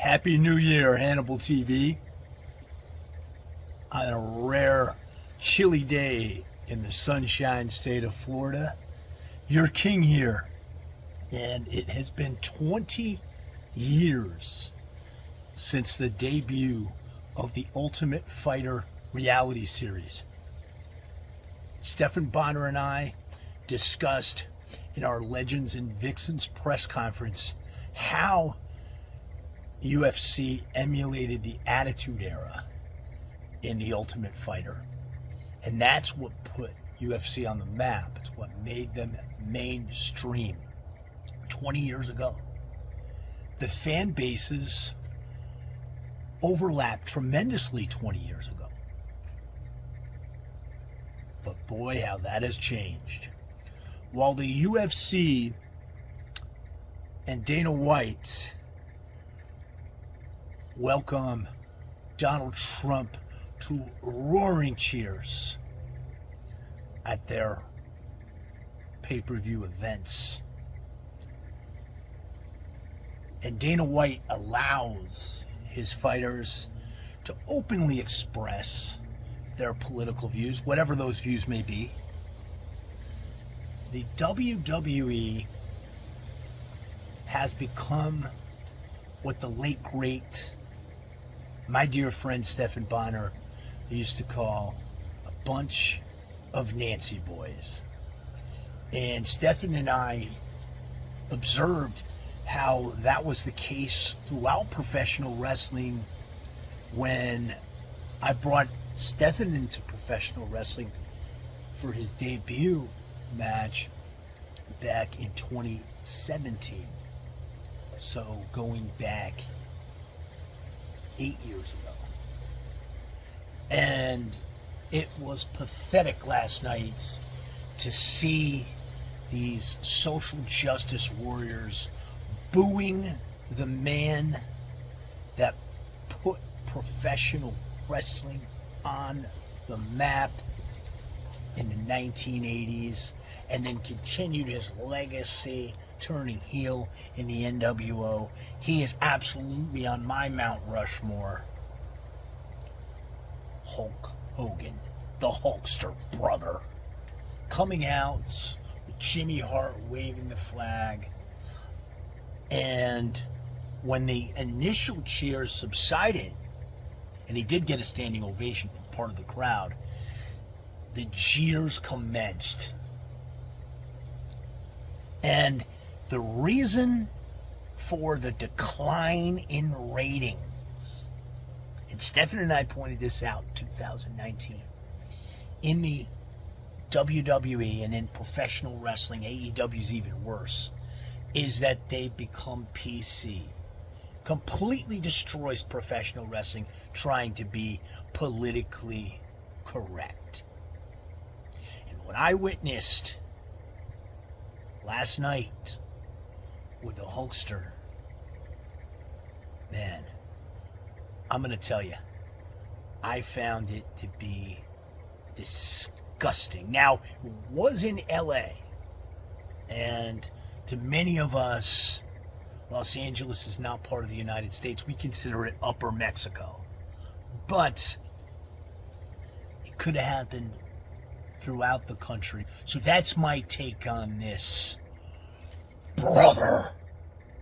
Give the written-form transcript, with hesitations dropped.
Happy New Year, Hannibal TV. On a rare, chilly day in the sunshine state of Florida, your king here. And it has been 20 years since the debut of the Ultimate Fighter reality series. Stephan Bonner and I discussed in our Legends and Vixens press conference how UFC emulated the Attitude Era in the Ultimate Fighter. And that's what put UFC on the map. It's what made them mainstream 20 years ago. The fan bases overlapped tremendously 20 years ago. But boy, how that has changed. While the UFC and Dana White welcome Donald Trump to roaring cheers at their pay-per-view events, and Dana White allows his fighters to openly express their political views, whatever those views may be, the WWE has become what the late great, my dear friend Stephan Bonner used to call a bunch of Nancy boys. And Stephan and I observed how that was the case throughout professional wrestling when I brought Stephan into professional wrestling for his debut match back in 2017. So going back 8 years ago. And it was pathetic last night to see these social justice warriors booing the man that put professional wrestling on the map in the 1980s and then continued his legacy turning heel in the NWO. He is absolutely on my Mount Rushmore. Hulk Hogan, the Hulkster brother, coming out with Jimmy Hart waving the flag. And when the initial cheers subsided, and he did get a standing ovation from part of the crowd, the jeers commenced. And the reason for the decline in ratings, and Stephan and I pointed this out in 2019, in the WWE and in professional wrestling, AEW is even worse, is that they become PC. Completely destroys professional wrestling trying to be politically correct. And what I witnessed last night with the Hulkster, man, I'm going to tell you, I found it to be disgusting. Now, it was in LA, and to many of us, Los Angeles is not part of the United States. We consider it Upper Mexico. But it could have happened throughout the country. So that's my take on this, brother.